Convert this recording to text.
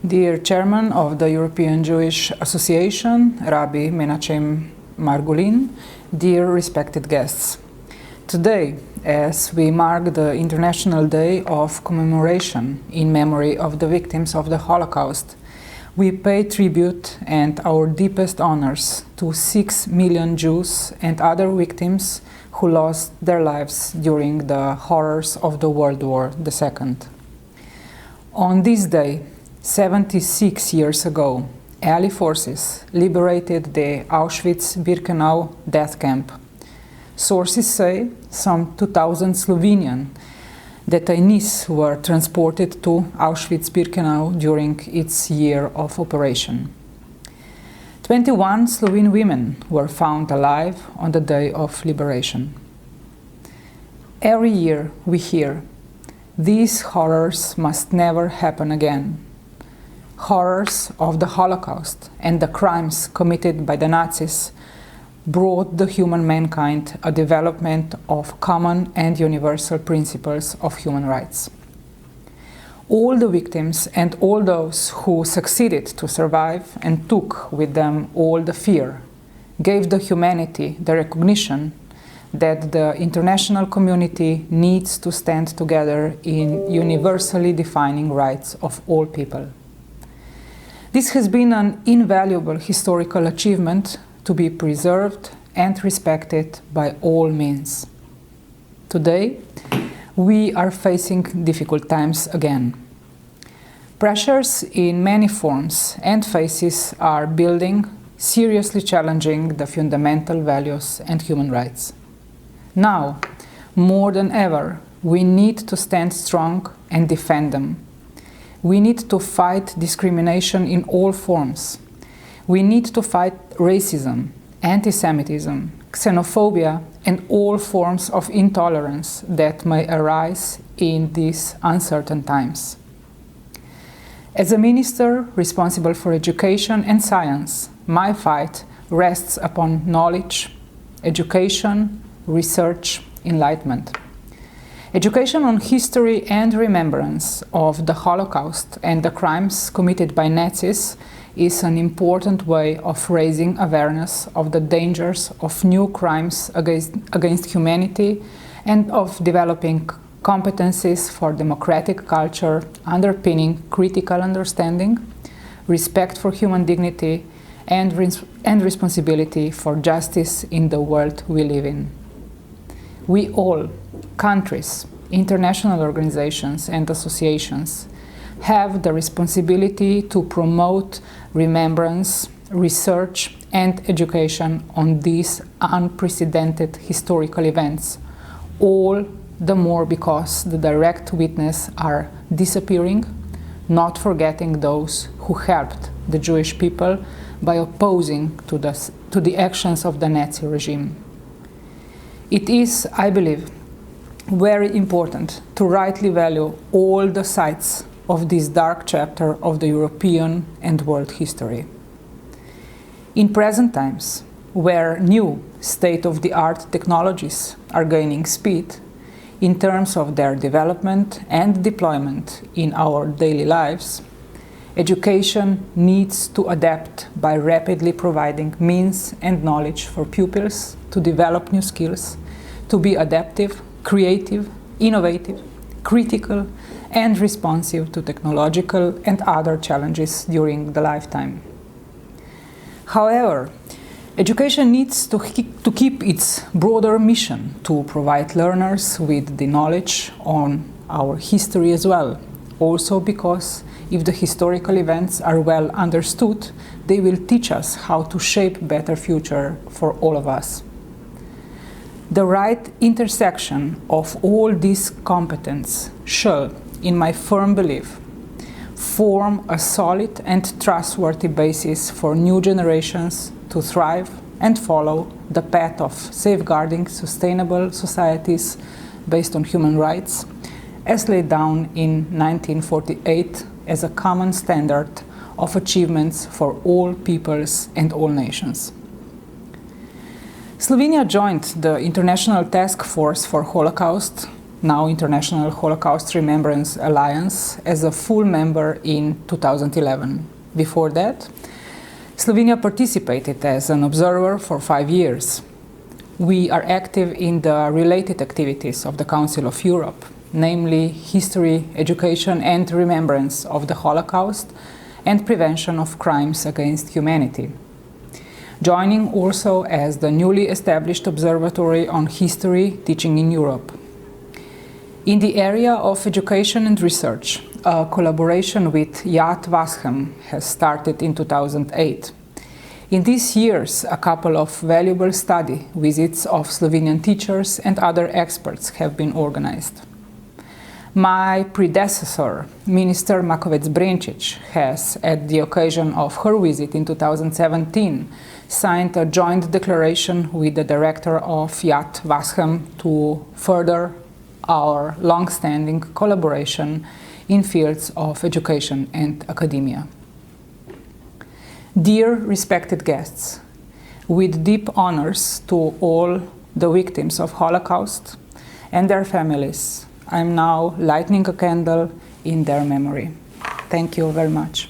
Dear Chairman of the European Jewish Association, Rabbi Menachem Margolin, dear respected guests. Today, as we mark the International Day of Commemoration in memory of the victims of the Holocaust, we pay tribute and our deepest honors to 6 million Jews and other victims who lost their lives during the horrors of the World War II. On this day, 76 years ago, Allied forces liberated the Auschwitz-Birkenau death camp. Sources say some 2,000 Slovenian detainees were transported to Auschwitz-Birkenau during its year of operation. 21 Slovene women were found alive on the day of liberation. Every year we hear, these horrors must never happen again. Horrors of the Holocaust and the crimes committed by the Nazis brought the human mankind a development of common and universal principles of human rights. All the victims and all those who succeeded to survive and took with them all the fear gave the humanity the recognition that the international community needs to stand together in universally defining rights of all people. This has been an invaluable historical achievement to be preserved and respected by all means. Today, we are facing difficult times again. Pressures in many forms and faces are building, seriously challenging the fundamental values and human rights. Now, more than ever, we need to stand strong and defend them. We need to fight discrimination in all forms. We need to fight racism, anti-Semitism, xenophobia, and all forms of intolerance that may arise in these uncertain times. As a minister responsible for education and science, my fight rests upon knowledge, education, research, enlightenment. Education on history and remembrance of the Holocaust and the crimes committed by Nazis is an important way of raising awareness of the dangers of new crimes against humanity and of developing competencies for democratic culture underpinning critical understanding, respect for human dignity, and responsibility for justice in the world we live in. We all, countries, international organizations and associations, have the responsibility to promote remembrance, research and education on these unprecedented historical events, all the more because the direct witnesses are disappearing, not forgetting those who helped the Jewish people by opposing to the actions of the Nazi regime. It is, I believe, very important to rightly value all the sides of this dark chapter of the European and world history. In present times, where new state-of-the-art technologies are gaining speed in terms of their development and deployment in our daily lives, education needs to adapt by rapidly providing means and knowledge for pupils to develop new skills, to be adaptive, creative, innovative, critical, and responsive to technological and other challenges during the lifetime. However, education needs to keep its broader mission to provide learners with the knowledge on our history as well, also because if the historical events are well understood, they will teach us how to shape a better future for all of us. The right intersection of all these competences shall, in my firm belief, form a solid and trustworthy basis for new generations to thrive and follow the path of safeguarding sustainable societies based on human rights, as laid down in 1948 as a common standard of achievements for all peoples and all nations. Slovenia joined the International Task Force for Holocaust now International Holocaust Remembrance Alliance, as a full member in 2011. Before that, Slovenia participated as an observer for 5 years. We are active in the related activities of the Council of Europe, namely history, education and remembrance of the Holocaust and prevention of crimes against humanity. Joining also as the newly established Observatory on History Teaching in Europe. In the area of education and research, a collaboration with Yad Vashem has started in 2008. In these years, a couple of valuable study visits of Slovenian teachers and other experts have been organized. My predecessor, Minister Makovec Brenčič, has, at the occasion of her visit in 2017, signed a joint declaration with the director of Yad Vashem to further our long-standing collaboration in fields of education and academia. Dear respected guests, with deep honors to all the victims of Holocaust and their families, I am now lighting a candle in their memory. Thank you very much.